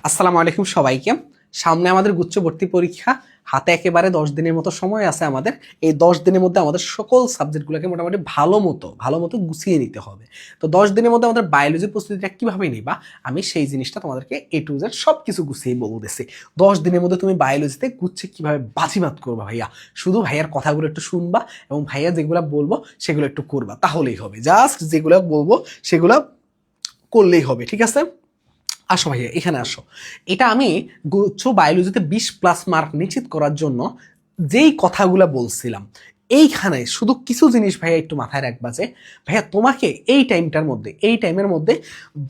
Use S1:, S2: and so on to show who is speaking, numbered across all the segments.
S1: আসসালামু আলাইকুম সবাইকে। সামনে আমাদের গুচ্ছ ভর্তি পরীক্ষা, হাতে একেবারে 10 দিনের মতো সময় আছে আমাদের। এই 10 দিনের মধ্যে আমাদের সকল সাবজেক্টগুলোকে মোটামুটি ভালো মতো গুছিয়ে নিতে হবে। তো 10 দিনের মধ্যে আমাদের বায়োলজির প্রস্তুতিটা কিভাবে নিবা, আমি সেই জিনিসটা তোমাদেরকে A to Z সব কিছু গুছিয়ে বলতেছি। 10 দিনের মধ্যে তুমি বায়োলজিতে গুচ্ছে কিভাবে বাজিমাত করবা ভাইয়া। শুধু ভাইয়ার কথাগুলো একটু শুনবা এবং ভাইয়া যেগুলো বলবো সেগুলো একটু করবা, তাহলেই হবে। জাস্ট যেগুলো বলবো সেগুলো করলেই হবে, ঠিক আছে? আসো ভাইয়া, এখানে আসো। এটা আমি গুচ্ছ বায়োলজিতে 20+ মার্ক নিশ্চিত করার জন্য যেই কথাগুলো বলছিলাম, এইখানে শুধু কিছু জিনিস ভাইয়া একটু মাথায় রাখবা যে ভাইয়া তোমাকে এই টাইমের মধ্যে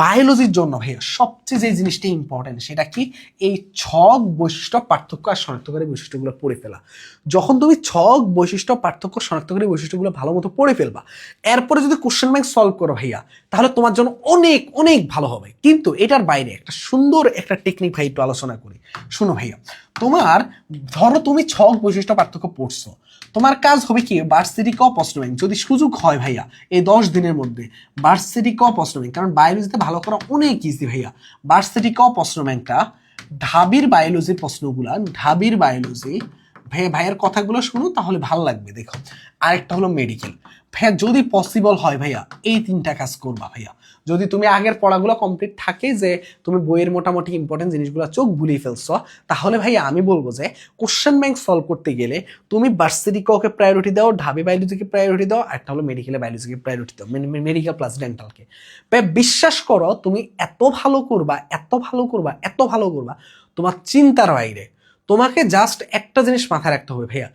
S1: বায়োলজির জন্য ভাইয়া সবচেয়ে যে জিনিসটা ইম্পর্টেন্ট সেটা কি, এই ছক বৈশিষ্ট্য পার্থক্য আর শনাক্তকারী বৈশিষ্ট্যগুলো পড়ে ফেলা। যখন তুমি ছক বৈশিষ্ট্য পার্থক্য শনাক্তকারী বৈশিষ্ট্যগুলো ভালো মতো পড়ে ফেলবা, এরপরে যদি কোশ্চেন ব্যাংক সলভ করো ভাইয়া, তাহলে তোমার জন্য অনেক অনেক ভালো হবে। কিন্তু এটার বাইরে একটা সুন্দর একটা টেকনিক ভাই একটু আলোচনা করি। শুনো ভাইয়া, তোমার ধরো তুমি ছক বৈশিষ্ট্য পার্থক্য পড়ছো, তোমার কাজ হবে কি ভার্সিটি ক প্রশ্ন ব্যাংক যদি সুযোগ হয় ভাইয়া এই 10 দিনের মধ্যে ভার্সিটি ক প্রশ্ন ব্যাংক, কারণ বায়োলজিতে ভালো করা অনেক ইজি ভাইয়া। ভার্সিটি ক প্রশ্ন ব্যাংকটা ঢাবির বায়োলজির প্রশ্নগুলা, ঢাবির বায়োলজি ভাইয়া, ভাইয়ের কথাগুলো শুনো তাহলে ভালো লাগবে। দেখো, আরেকটা হলো মেডিকেল ভাইয়া, যদি পসিবল হয় ভাইয়া এই 3টা কাজ করবা ভাইয়া। যদি তুমি আগের পড়াগুলো কমপ্লিট থাকে, যে তুমি বইয়ের মোটামুটি ইম্পর্টেন্ট জিনিসগুলো চোখ বুলিয়ে ফেলছো, তাহলে ভাইয়া আমি বলবো যে কোশ্চেন ব্যাংক সলভ করতে গেলে তুমি ভার্সিটি ককে প্রায়োরিটি দাও, ঢাবি বায়োলজিকে প্রায়োরিটি দাও, একটা হলো মেডিকেলে বায়োলজিকে প্রায়োরিটি দাও, মেডিকেল প্লাস ডেন্টালকে। ভাই বিশ্বাস করো, তুমি এত ভালো করবা, তোমার চিন্তার বাইরে। তোমাকে জাস্ট একটা জিনিস মাথায় রাখতে হবে ভাইয়া,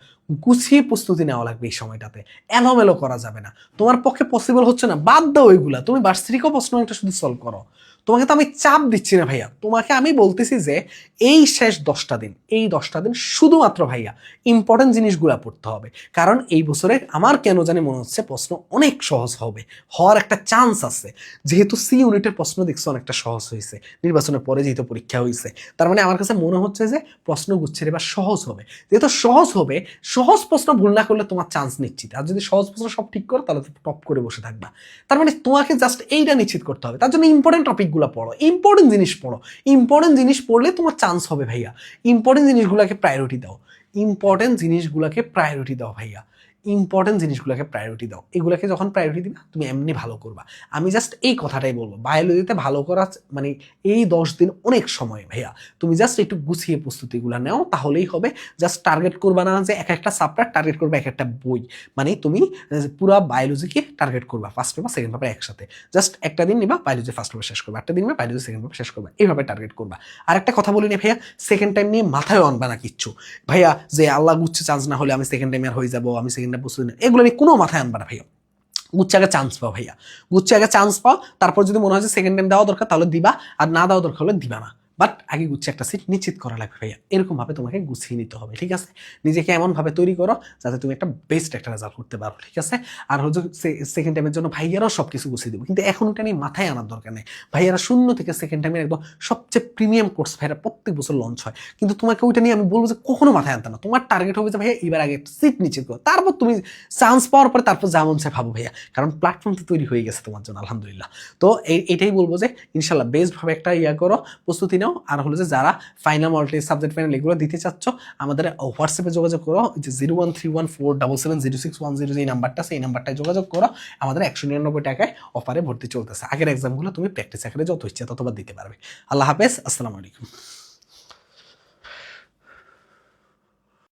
S1: গুছিয়ে প্রস্তুতি নেওয়া লাগবে এই সময়টাতে, এলোমেলো করা যাবে না। তোমার পক্ষে পসিবল হচ্ছে না, বাদ দাও ওইগুলা, তুমি ভার্সিটিকেও প্রশ্ন একটা শুধু সলভ করো। তোমাকে তো আমি চাপ দিচ্ছি না ভাইয়া, তোমাকে আমি বলতেছি যে এই শেষ 10টা দিন, এই 10টা দিন শুধুমাত্র ভাইয়া ইম্পর্টেন্ট জিনিসগুলো পড়তে হবে। কারণ এই বছরে আমার কেন জানি মনে হচ্ছে প্রশ্ন অনেক সহজ হবে, হওয়ার একটা চান্স আছে। যেহেতু সি ইউনিটের প্রশ্ন দেখছো অনেকটা সহজ হয়েছে, নির্বাচনের পরে যেহেতু পরীক্ষা হয়েছে, তার মানে আমার কাছে মনে হচ্ছে যে প্রশ্ন গুচ্ছের এবার সহজ হবে। যেহেতু সহজ হবে, সহজ প্রশ্ন ভুল না করলে তোমার চান্স নিশ্চিত। আর যদি সহজ প্রশ্ন সব ঠিক করো তাহলে টপ করে বসে থাকবা। তার মানে তোমাকে জাস্ট এইটা নিশ্চিত করতে হবে। তার জন্য ইম্পর্টেন্ট টপিকগুলো পড়ো, ইম্পর্টেন্ট জিনিস পড়ো। ইম্পর্টেন্ট জিনিস পড়লে তোমার চান্স হবে ভাইয়া। ইম্পর্টেন্ট জিনিসগুলোকে প্রায়োরিটি দাও, ভাইয়া। ইম্পর্টেন্ট জিনিসগুলোকে প্রায়োরিটি দাও। এগুলোকে যখন প্রায়োরিটি দিবা তুমি এমনি ভালো করবা। আমি জাস্ট এই কথাটাই বলবো, বায়োলজিতে ভালো করা মানে এই 10 দিন অনেক সময় ভাইয়া। তুমি জাস্ট একটু গুছিয়ে প্রস্তুতিগুলো নাও তাহলেই হবে। জাস্ট টার্গেট করবা না যে এক একটা সাবজেক্ট টার্গেট করবে এক একটা বই, মানে তুমি পুরো বায়োলজিকে টার্গেট করবা ফার্স্ট পেপার সেকেন্ড পেপার একসাথে। জাস্ট একটা দিন নিবা বায়োলজি ফার্স্ট পেপার শেষ করবা, একটা দিন নিবা বায়োলজি সেকেন্ড পেপার শেষ করবা, এইভাবে টার্গেট করবা। আর একটা কথা বলি না ভাইয়া, সেকেন্ড টাইম নিয়ে মাথায় আনবা না কিচ্ছু ভাইয়া, যে আল্লাহ গুচ্ছে চান্স না হলে আমি সেকেন্ড টাইম আর হয়ে যাবো, আমি সেকেন্ড টাইম প্রস্তুতি, এগুলো নিয়ে কোনো মাথায় আনবা না ভাইয়া। গুচ্ছে আগে চান্স পাও ভাইয়া, গুচ্ছে আগে চান্স পাও, তারপর যদি মনে হয় যে সেকেন্ড টাইম দেওয়া দরকার তাহলে দিবা, আর না দেওয়া দরকার হলে দিবা না। বাট আগে গুচ্ছে একটা সিট নিশ্চিত করা লাগবে ভাইয়া। এরকম ভাবে তোমাকে গুছিয়ে নিতে হবে, ঠিক আছে? নিজেকে এমন ভাবে তৈরি করো যাতে তুমি একটা বেস্ট একটা রেজাল্ট করতে পারো, ঠিক আছে? আর হচ্ছে সেকেন্ড টাইমের জন্য ভাইয়ারাও সবকিছু গুছিয়ে দেবো, কিন্তু এখন ওটা নিয়ে মাথায় আনার দরকার নেই। ভাইয়ারা শূন্য থেকে সেকেন্ড টাইমের একদম সবচেয়ে প্রিমিয়াম কোর্স ভাইয়ারা প্রত্যেক বছর লঞ্চ হয়, কিন্তু তোমাকে ওইটা নিয়ে আমি বলবো যে কখনো মাথায় আনতে না। তোমার টার্গেট হবে যে ভাইয়া এবার আগে একটা সিট নিশ্চিত করো, তারপর তুমি চান্স পাওয়ার পরে তারপর যেমন চাই ভাবো ভাইয়া। কারণ প্ল্যাটফর্ম তো তৈরি হয়ে গেছে তোমার জন্য আলহামদুলিল্লাহ। তো এটাই বলবো যে ইনশাল্লাহ বেস্ট ভাবে একটা করো, প্রস্তুতি নাও। আর হলো যে যারা ফাইনাল মাল্টি সাবজেক্ট ফাইনাল এগুলো দিতে চাচ্ছ, আমাদের হোয়াটসঅ্যাপে যোগাযোগ করো, যে 013147770 যে নাম্বারটা আছে, এই নাম্বারটায় যোগাযোগ করো। আমাদের 199 টাকায় অফারে ভর্তি চলতেছে। আগের এক্সামগুলো তুমি প্র্যাকটিস আকারে যত ইচ্ছা ততবার দিতে পারবে। আল্লাহ হাফেজ, আসসালামু আলাইকুম।